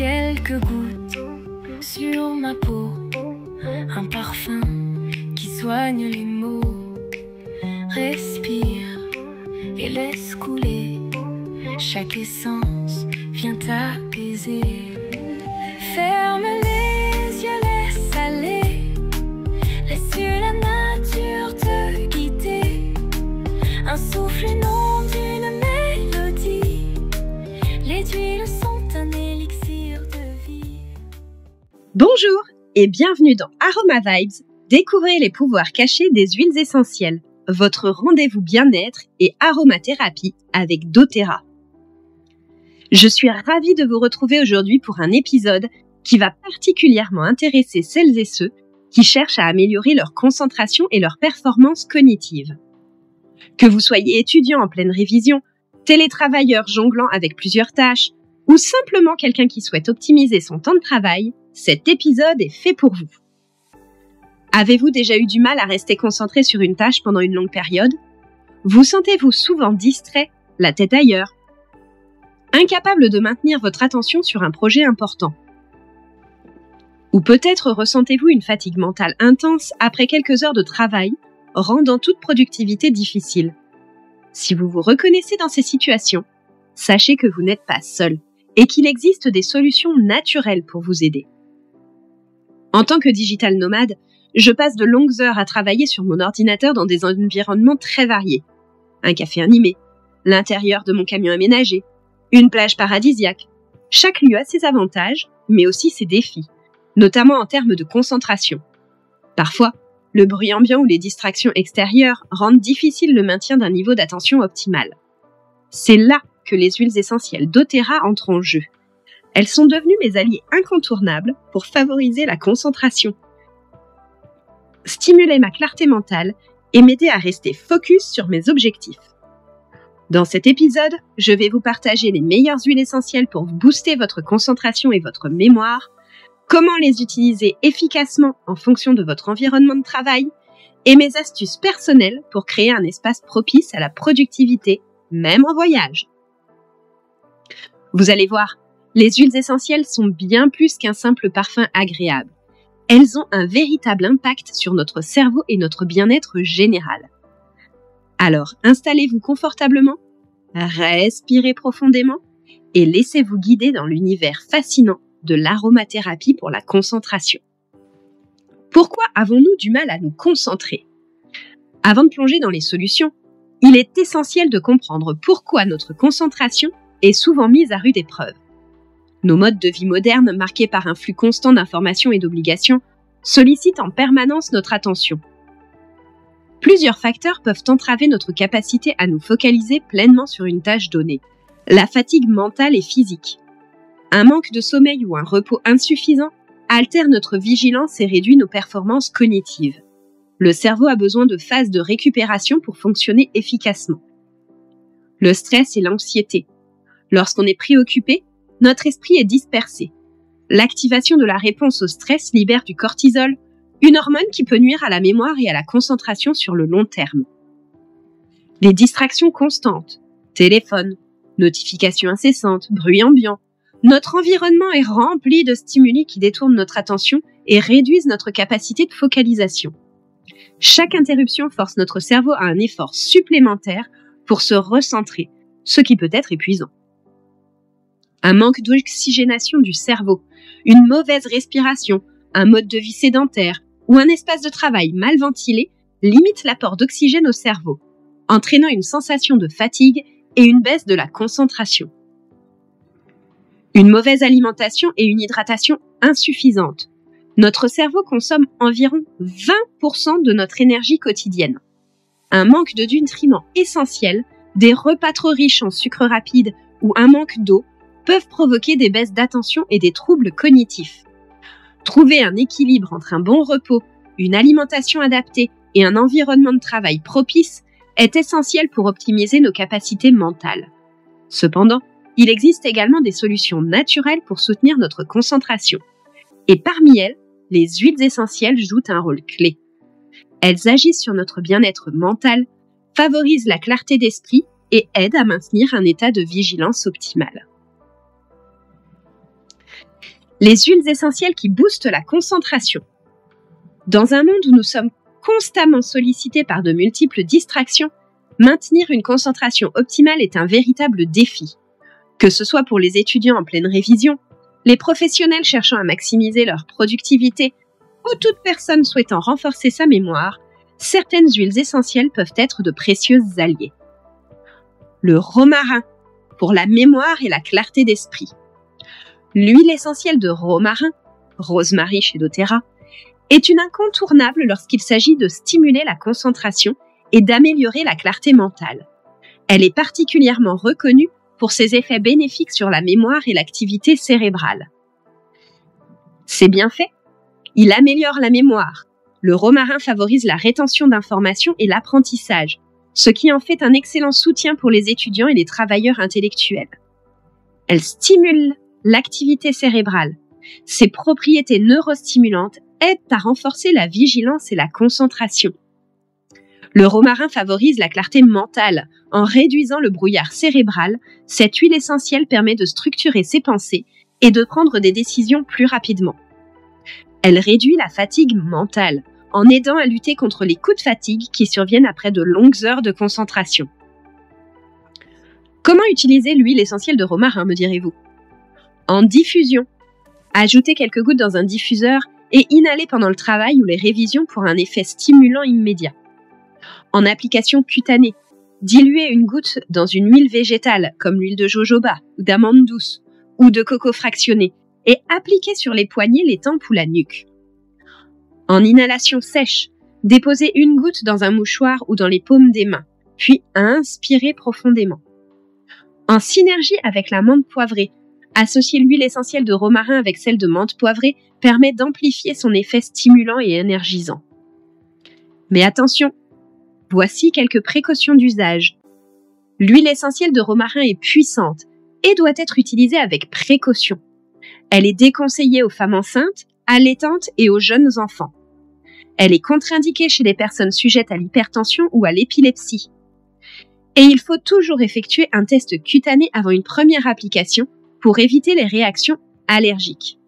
quelques gouttes sur ma peau, un parfum qui soigne les maux. Respire et laisse couler, chaque essence vient t'apaiser. Ferme les yeux, laisse aller, laisse la nature te guider. Un souffle, une onde, une mélodie, les huiles sont un élixir de vie. Bonjour et bienvenue dans Aroma Vibes. Découvrez les pouvoirs cachés des huiles essentielles, votre rendez-vous bien-être et aromathérapie avec doTERRA. Je suis ravie de vous retrouver aujourd'hui pour un épisode qui va particulièrement intéresser celles et ceux qui cherchent à améliorer leur concentration et leur performance cognitive. Que vous soyez étudiant en pleine révision, télétravailleur jonglant avec plusieurs tâches ou simplement quelqu'un qui souhaite optimiser son temps de travail, cet épisode est fait pour vous. Avez-vous déjà eu du mal à rester concentré sur une tâche pendant une longue période ? Vous sentez-vous souvent distrait, la tête ailleurs ? Incapable de maintenir votre attention sur un projet important ? Ou peut-être ressentez-vous une fatigue mentale intense après quelques heures de travail, rendant toute productivité difficile ? Si vous vous reconnaissez dans ces situations, sachez que vous n'êtes pas seul et qu'il existe des solutions naturelles pour vous aider. En tant que digital nomade, je passe de longues heures à travailler sur mon ordinateur dans des environnements très variés. Un café animé, l'intérieur de mon camion aménagé, une plage paradisiaque. Chaque lieu a ses avantages, mais aussi ses défis, notamment en termes de concentration. Parfois, le bruit ambiant ou les distractions extérieures rendent difficile le maintien d'un niveau d'attention optimal. C'est là que les huiles essentielles doTERRA entrent en jeu. Elles sont devenues mes alliés incontournables pour favoriser la concentration, stimuler ma clarté mentale et m'aider à rester focus sur mes objectifs. Dans cet épisode, je vais vous partager les meilleures huiles essentielles pour booster votre concentration et votre mémoire, comment les utiliser efficacement en fonction de votre environnement de travail et mes astuces personnelles pour créer un espace propice à la productivité, même en voyage. Vous allez voir, les huiles essentielles sont bien plus qu'un simple parfum agréable. Elles ont un véritable impact sur notre cerveau et notre bien-être général. Alors, installez-vous confortablement, respirez profondément et laissez-vous guider dans l'univers fascinant de l'aromathérapie pour la concentration. Pourquoi avons-nous du mal à nous concentrer ? Avant de plonger dans les solutions, il est essentiel de comprendre pourquoi notre concentration est souvent mise à rude épreuve. Nos modes de vie modernes, marqués par un flux constant d'informations et d'obligations, sollicitent en permanence notre attention. Plusieurs facteurs peuvent entraver notre capacité à nous focaliser pleinement sur une tâche donnée. La fatigue mentale et physique. Un manque de sommeil ou un repos insuffisant altère notre vigilance et réduit nos performances cognitives. Le cerveau a besoin de phases de récupération pour fonctionner efficacement. Le stress et l'anxiété. Lorsqu'on est préoccupé, notre esprit est dispersé. L'activation de la réponse au stress libère du cortisol, une hormone qui peut nuire à la mémoire et à la concentration sur le long terme. Les distractions constantes, téléphone, notifications incessantes, bruit ambiant. Notre environnement est rempli de stimuli qui détournent notre attention et réduisent notre capacité de focalisation. Chaque interruption force notre cerveau à un effort supplémentaire pour se recentrer, ce qui peut être épuisant. Un manque d'oxygénation du cerveau, une mauvaise respiration, un mode de vie sédentaire ou un espace de travail mal ventilé limitent l'apport d'oxygène au cerveau, entraînant une sensation de fatigue et une baisse de la concentration. Une mauvaise alimentation et une hydratation insuffisante. Notre cerveau consomme environ 20% de notre énergie quotidienne. Un manque de nutriments essentiels, des repas trop riches en sucre rapide ou un manque d'eau peuvent provoquer des baisses d'attention et des troubles cognitifs. Trouver un équilibre entre un bon repos, une alimentation adaptée et un environnement de travail propice est essentiel pour optimiser nos capacités mentales. Cependant, il existe également des solutions naturelles pour soutenir notre concentration. Et parmi elles, les huiles essentielles jouent un rôle clé. Elles agissent sur notre bien-être mental, favorisent la clarté d'esprit et aident à maintenir un état de vigilance optimal. Les huiles essentielles qui boostent la concentration. Dans un monde où nous sommes constamment sollicités par de multiples distractions, maintenir une concentration optimale est un véritable défi. Que ce soit pour les étudiants en pleine révision, les professionnels cherchant à maximiser leur productivité ou toute personne souhaitant renforcer sa mémoire, certaines huiles essentielles peuvent être de précieux alliés. Le romarin, pour la mémoire et la clarté d'esprit. L'huile essentielle de romarin, rosemary chez doTERRA, est une incontournable lorsqu'il s'agit de stimuler la concentration et d'améliorer la clarté mentale. Elle est particulièrement reconnue pour ses effets bénéfiques sur la mémoire et l'activité cérébrale. Ses bienfaits ? Il améliore la mémoire. Le romarin favorise la rétention d'informations et l'apprentissage, ce qui en fait un excellent soutien pour les étudiants et les travailleurs intellectuels. Elle stimule l'activité cérébrale. Ses propriétés neurostimulantes aident à renforcer la vigilance et la concentration. Le romarin favorise la clarté mentale. En réduisant le brouillard cérébral, cette huile essentielle permet de structurer ses pensées et de prendre des décisions plus rapidement. Elle réduit la fatigue mentale, en aidant à lutter contre les coups de fatigue qui surviennent après de longues heures de concentration. Comment utiliser l'huile essentielle de romarin, me direz-vous ? En diffusion. Ajoutez quelques gouttes dans un diffuseur et inhaler pendant le travail ou les révisions pour un effet stimulant immédiat. En application cutanée, diluez une goutte dans une huile végétale comme l'huile de jojoba ou d'amande douce ou de coco fractionné et appliquez sur les poignets, les tempes ou la nuque. En inhalation sèche, déposez une goutte dans un mouchoir ou dans les paumes des mains, puis inspirez profondément. En synergie avec la menthe poivrée, associer l'huile essentielle de romarin avec celle de menthe poivrée permet d'amplifier son effet stimulant et énergisant. Mais attention, voici quelques précautions d'usage. L'huile essentielle de romarin est puissante et doit être utilisée avec précaution. Elle est déconseillée aux femmes enceintes, allaitantes et aux jeunes enfants. Elle est contre-indiquée chez les personnes sujettes à l'hypertension ou à l'épilepsie. Et il faut toujours effectuer un test cutané avant une première application pour éviter les réactions allergiques.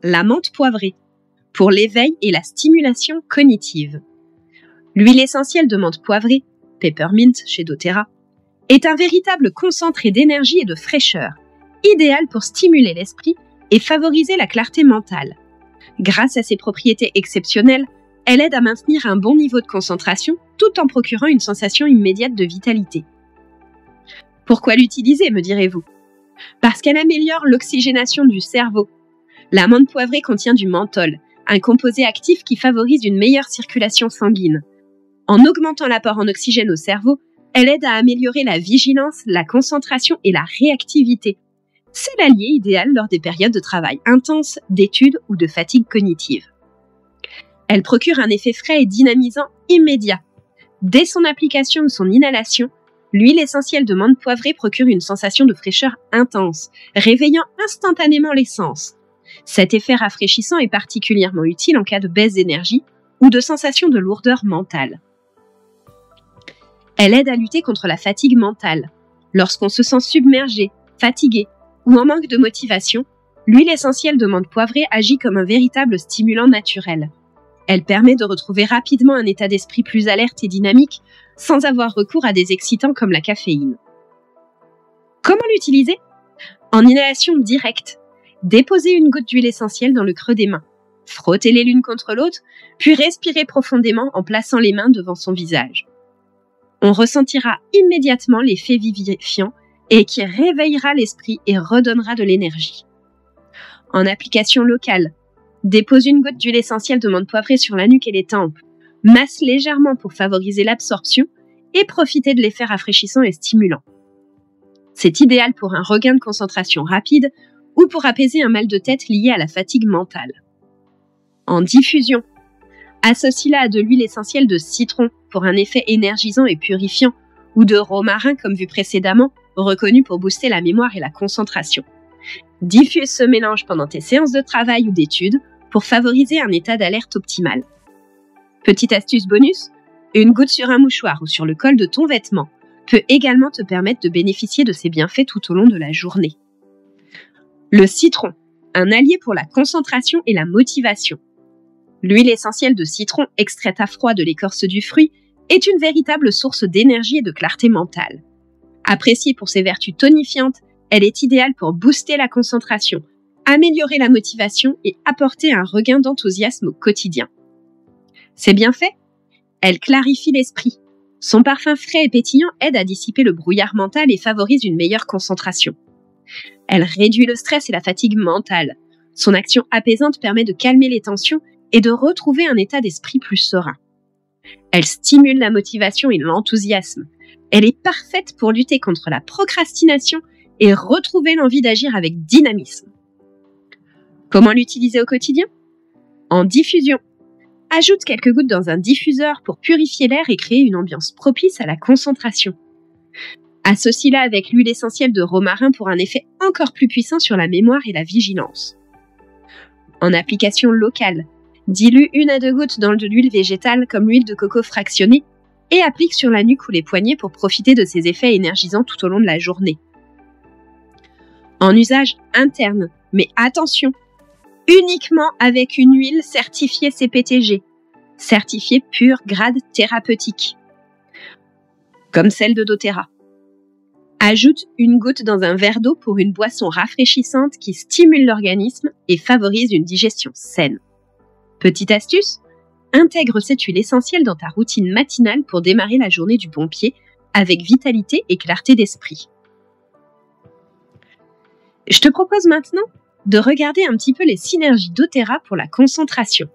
La menthe poivrée, pour l'éveil et la stimulation cognitive. L'huile essentielle de menthe poivrée, peppermint chez doTERRA, est un véritable concentré d'énergie et de fraîcheur, idéal pour stimuler l'esprit et favoriser la clarté mentale. Grâce à ses propriétés exceptionnelles, elle aide à maintenir un bon niveau de concentration tout en procurant une sensation immédiate de vitalité. Pourquoi l'utiliser, me direz-vous ? Parce qu'elle améliore l'oxygénation du cerveau. La menthe poivrée contient du menthol, un composé actif qui favorise une meilleure circulation sanguine. En augmentant l'apport en oxygène au cerveau, elle aide à améliorer la vigilance, la concentration et la réactivité. C'est l'allié idéal lors des périodes de travail intenses, d'études ou de fatigue cognitive. Elle procure un effet frais et dynamisant immédiat. Dès son application ou son inhalation, l'huile essentielle de menthe poivrée procure une sensation de fraîcheur intense, réveillant instantanément les sens. Cet effet rafraîchissant est particulièrement utile en cas de baisse d'énergie ou de sensation de lourdeur mentale. Elle aide à lutter contre la fatigue mentale. Lorsqu'on se sent submergé, fatigué ou en manque de motivation, l'huile essentielle de menthe poivrée agit comme un véritable stimulant naturel. Elle permet de retrouver rapidement un état d'esprit plus alerte et dynamique sans avoir recours à des excitants comme la caféine. Comment l'utiliser ? En inhalation directe. Déposez une goutte d'huile essentielle dans le creux des mains. Frottez-les l'une contre l'autre, puis respirez profondément en plaçant les mains devant son visage. On ressentira immédiatement l'effet vivifiant et qui réveillera l'esprit et redonnera de l'énergie. En application locale, dépose une goutte d'huile essentielle de menthe poivrée sur la nuque et les tempes. Masse légèrement pour favoriser l'absorption et profitez de l'effet rafraîchissant et stimulant. C'est idéal pour un regain de concentration rapide ou pour apaiser un mal de tête lié à la fatigue mentale. En diffusion, associe-la à de l'huile essentielle de citron pour un effet énergisant et purifiant ou de romarin comme vu précédemment, reconnu pour booster la mémoire et la concentration. Diffuse ce mélange pendant tes séances de travail ou d'études pour favoriser un état d'alerte optimal. Petite astuce bonus, une goutte sur un mouchoir ou sur le col de ton vêtement peut également te permettre de bénéficier de ces bienfaits tout au long de la journée. Le citron, un allié pour la concentration et la motivation. L'huile essentielle de citron extraite à froid de l'écorce du fruit est une véritable source d'énergie et de clarté mentale. Appréciée pour ses vertus tonifiantes, elle est idéale pour booster la concentration, améliorer la motivation et apporter un regain d'enthousiasme au quotidien. C'est bien fait. Elle clarifie l'esprit. Son parfum frais et pétillant aide à dissiper le brouillard mental et favorise une meilleure concentration. Elle réduit le stress et la fatigue mentale. Son action apaisante permet de calmer les tensions et de retrouver un état d'esprit plus serein. Elle stimule la motivation et l'enthousiasme. Elle est parfaite pour lutter contre la procrastination et retrouver l'envie d'agir avec dynamisme. Comment l'utiliser au quotidien ? En diffusion. Ajoute quelques gouttes dans un diffuseur pour purifier l'air et créer une ambiance propice à la concentration. Associe-la avec l'huile essentielle de romarin pour un effet encore plus puissant sur la mémoire et la vigilance. En application locale, dilue 1 à 2 gouttes dans de l'huile végétale comme l'huile de coco fractionnée et applique sur la nuque ou les poignets pour profiter de ses effets énergisants tout au long de la journée. En usage interne, mais attention, uniquement avec une huile certifiée CPTG, certifiée pur grade thérapeutique, comme celle de doTERRA. Ajoute 1 goutte dans un verre d'eau pour une boisson rafraîchissante qui stimule l'organisme et favorise une digestion saine. Petite astuce, intègre cette huile essentielle dans ta routine matinale pour démarrer la journée du bon pied avec vitalité et clarté d'esprit. Je te propose maintenant de regarder un petit peu les synergies doTERRA pour la concentration.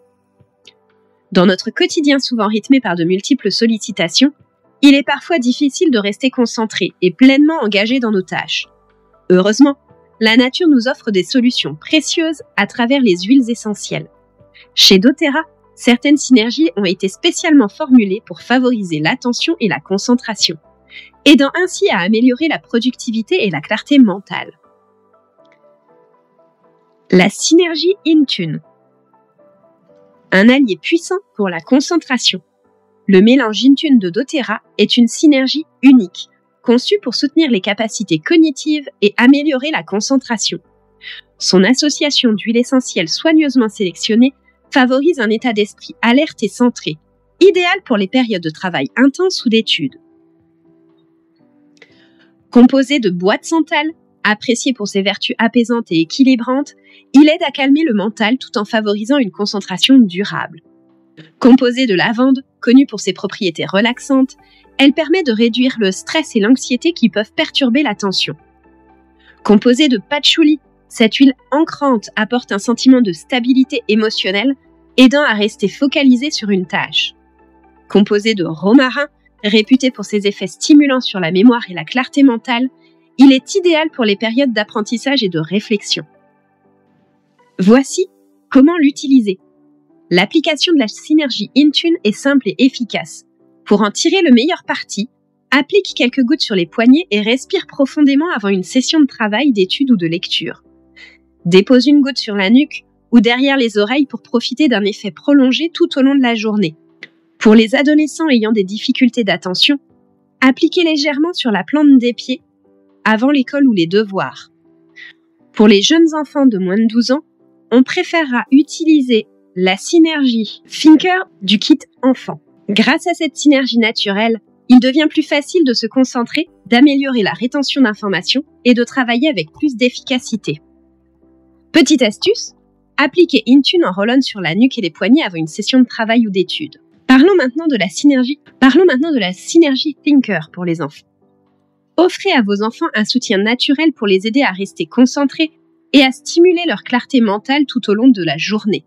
Dans notre quotidien souvent rythmé par de multiples sollicitations, il est parfois difficile de rester concentré et pleinement engagé dans nos tâches. Heureusement, la nature nous offre des solutions précieuses à travers les huiles essentielles. Chez doTERRA, certaines synergies ont été spécialement formulées pour favoriser l'attention et la concentration, aidant ainsi à améliorer la productivité et la clarté mentale. La synergie InTune. Un allié puissant pour la concentration. Le mélange InTune de doTERRA est une synergie unique, conçue pour soutenir les capacités cognitives et améliorer la concentration. Son association d'huiles essentielles soigneusement sélectionnées favorise un état d'esprit alerte et centré, idéal pour les périodes de travail intense ou d'études. Composé de bois de santal, apprécié pour ses vertus apaisantes et équilibrantes, il aide à calmer le mental tout en favorisant une concentration durable. Composée de lavande, connue pour ses propriétés relaxantes, elle permet de réduire le stress et l'anxiété qui peuvent perturber l'attention. Composée de patchouli, cette huile ancrante apporte un sentiment de stabilité émotionnelle, aidant à rester focalisé sur une tâche. Composée de romarin, réputé pour ses effets stimulants sur la mémoire et la clarté mentale, il est idéal pour les périodes d'apprentissage et de réflexion. Voici comment l'utiliser. L'application de la synergie InTune est simple et efficace. Pour en tirer le meilleur parti, applique quelques gouttes sur les poignets et respire profondément avant une session de travail, d'étude ou de lecture. Dépose 1 goutte sur la nuque ou derrière les oreilles pour profiter d'un effet prolongé tout au long de la journée. Pour les adolescents ayant des difficultés d'attention, appliquez légèrement sur la plante des pieds avant l'école ou les devoirs. Pour les jeunes enfants de moins de 12 ans, on préférera utiliser la synergie Thinker du kit enfant. Grâce à cette synergie naturelle, il devient plus facile de se concentrer, d'améliorer la rétention d'informations et de travailler avec plus d'efficacité. Petite astuce, appliquez InTune en roll-on sur la nuque et les poignets avant une session de travail ou d'étude. Parlons maintenant de la synergie Thinker pour les enfants. Offrez à vos enfants un soutien naturel pour les aider à rester concentrés et à stimuler leur clarté mentale tout au long de la journée.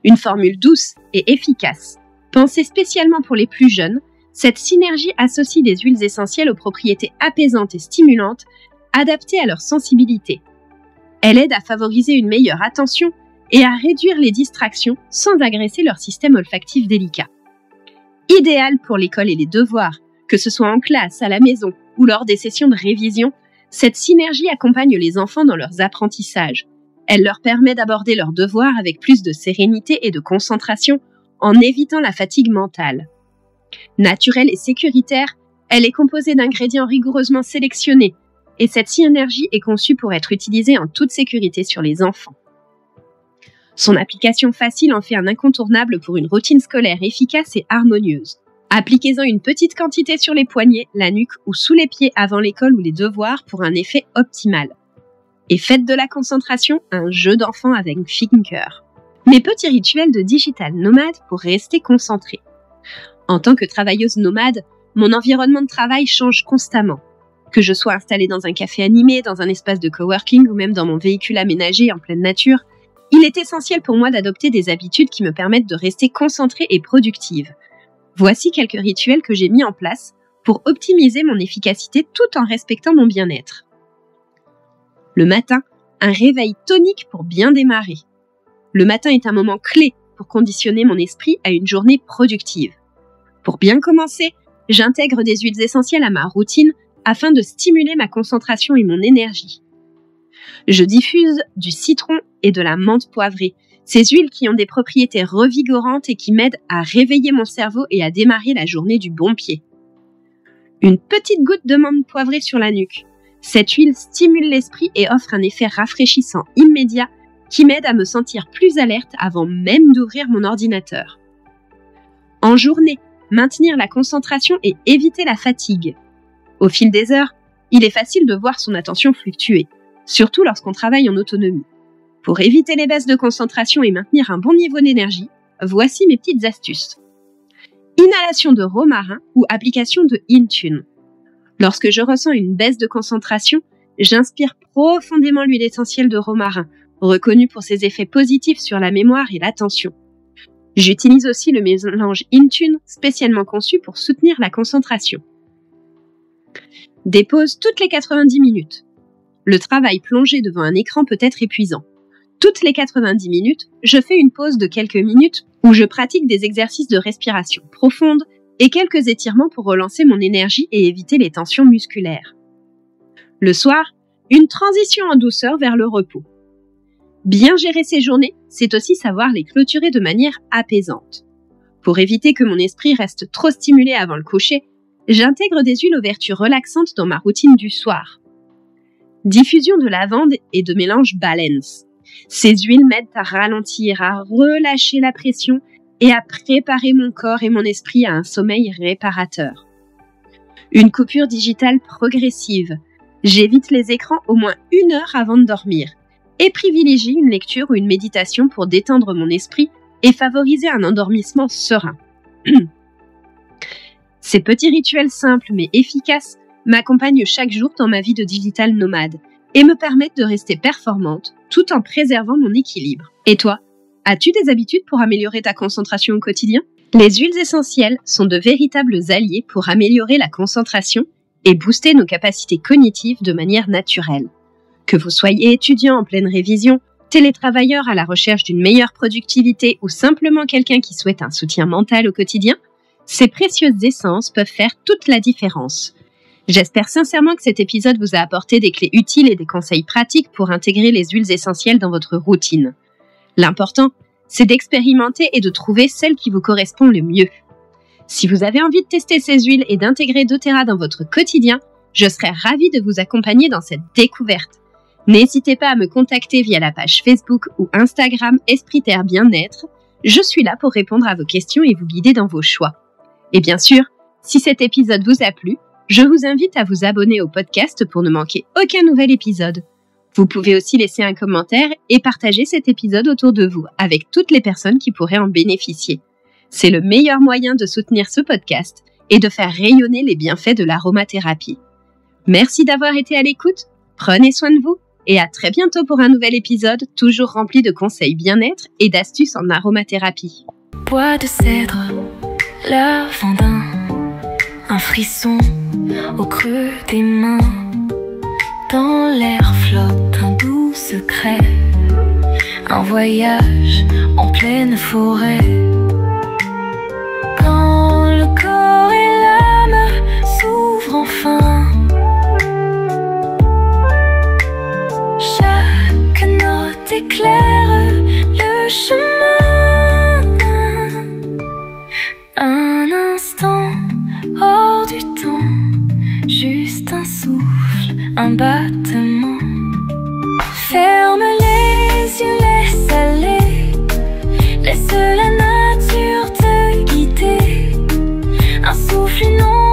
Une formule douce et efficace. Pensée spécialement pour les plus jeunes, cette synergie associe des huiles essentielles aux propriétés apaisantes et stimulantes, adaptées à leur sensibilité. Elle aide à favoriser une meilleure attention et à réduire les distractions sans agresser leur système olfactif délicat. Idéal pour l'école et les devoirs, que ce soit en classe, à la maison ou lors des sessions de révision, cette synergie accompagne les enfants dans leurs apprentissages. Elle leur permet d'aborder leurs devoirs avec plus de sérénité et de concentration en évitant la fatigue mentale. Naturelle et sécuritaire, elle est composée d'ingrédients rigoureusement sélectionnés et cette synergie est conçue pour être utilisée en toute sécurité sur les enfants. Son application facile en fait un incontournable pour une routine scolaire efficace et harmonieuse. Appliquez-en une petite quantité sur les poignets, la nuque ou sous les pieds avant l'école ou les devoirs pour un effet optimal. Et faites de la concentration un jeu d'enfant avec Thinker. Mes petits rituels de digital nomade pour rester concentré. En tant que travailleuse nomade, mon environnement de travail change constamment. Que je sois installée dans un café animé, dans un espace de coworking ou même dans mon véhicule aménagé en pleine nature, il est essentiel pour moi d'adopter des habitudes qui me permettent de rester concentrée et productive. Voici quelques rituels que j'ai mis en place pour optimiser mon efficacité tout en respectant mon bien-être. Le matin, un réveil tonique pour bien démarrer. Le matin est un moment clé pour conditionner mon esprit à une journée productive. Pour bien commencer, j'intègre des huiles essentielles à ma routine afin de stimuler ma concentration et mon énergie. Je diffuse du citron et de la menthe poivrée, ces huiles qui ont des propriétés revigorantes et qui m'aident à réveiller mon cerveau et à démarrer la journée du bon pied. Une petite goutte de menthe poivrée sur la nuque. Cette huile stimule l'esprit et offre un effet rafraîchissant immédiat qui m'aide à me sentir plus alerte avant même d'ouvrir mon ordinateur. En journée, maintenir la concentration et éviter la fatigue. Au fil des heures, il est facile de voir son attention fluctuer, surtout lorsqu'on travaille en autonomie. Pour éviter les baisses de concentration et maintenir un bon niveau d'énergie, voici mes petites astuces. Inhalation de romarin ou application de Intune. Lorsque je ressens une baisse de concentration, j'inspire profondément l'huile essentielle de romarin, reconnue pour ses effets positifs sur la mémoire et l'attention. J'utilise aussi le mélange Intune, spécialement conçu pour soutenir la concentration. Des pauses toutes les 90 minutes. Le travail plongé devant un écran peut être épuisant. Toutes les 90 minutes, je fais une pause de quelques minutes où je pratique des exercices de respiration profonde et quelques étirements pour relancer mon énergie et éviter les tensions musculaires. Le soir, une transition en douceur vers le repos. Bien gérer ses journées, c'est aussi savoir les clôturer de manière apaisante. Pour éviter que mon esprit reste trop stimulé avant le coucher, j'intègre des huiles aux vertus relaxantes dans ma routine du soir. Diffusion de lavande et de mélange Balance. Ces huiles m'aident à ralentir, à relâcher la pression et à préparer mon corps et mon esprit à un sommeil réparateur. Une coupure digitale progressive. J'évite les écrans au moins 1 heure avant de dormir et privilégie une lecture ou une méditation pour détendre mon esprit et favoriser un endormissement serein. Ces petits rituels simples mais efficaces m'accompagnent chaque jour dans ma vie de digital nomade et me permettent de rester performante tout en préservant mon équilibre. Et toi, as-tu des habitudes pour améliorer ta concentration au quotidien ? Les huiles essentielles sont de véritables alliés pour améliorer la concentration et booster nos capacités cognitives de manière naturelle. Que vous soyez étudiant en pleine révision, télétravailleur à la recherche d'une meilleure productivité ou simplement quelqu'un qui souhaite un soutien mental au quotidien, ces précieuses essences peuvent faire toute la différence. J'espère sincèrement que cet épisode vous a apporté des clés utiles et des conseils pratiques pour intégrer les huiles essentielles dans votre routine. L'important, c'est d'expérimenter et de trouver celle qui vous correspond le mieux. Si vous avez envie de tester ces huiles et d'intégrer doTERRA dans votre quotidien, je serai ravie de vous accompagner dans cette découverte. N'hésitez pas à me contacter via la page Facebook ou Instagram Esprit Terre Bien-être. Je suis là pour répondre à vos questions et vous guider dans vos choix. Et bien sûr, si cet épisode vous a plu, je vous invite à vous abonner au podcast pour ne manquer aucun nouvel épisode. Vous pouvez aussi laisser un commentaire et partager cet épisode autour de vous avec toutes les personnes qui pourraient en bénéficier. C'est le meilleur moyen de soutenir ce podcast et de faire rayonner les bienfaits de l'aromathérapie. Merci d'avoir été à l'écoute, prenez soin de vous et à très bientôt pour un nouvel épisode toujours rempli de conseils bien-être et d'astuces en aromathérapie. Bois de cèdre, lavandin, un frisson au creux des mains. Dans l'air flotte un doux secret, un voyage en pleine forêt. Quand le corps et l'âme s'ouvrent enfin, chaque note éclaire le chemin. Un instant hors du temps, juste un souffle, un battement. Ferme les yeux, laisse aller souffle inondé.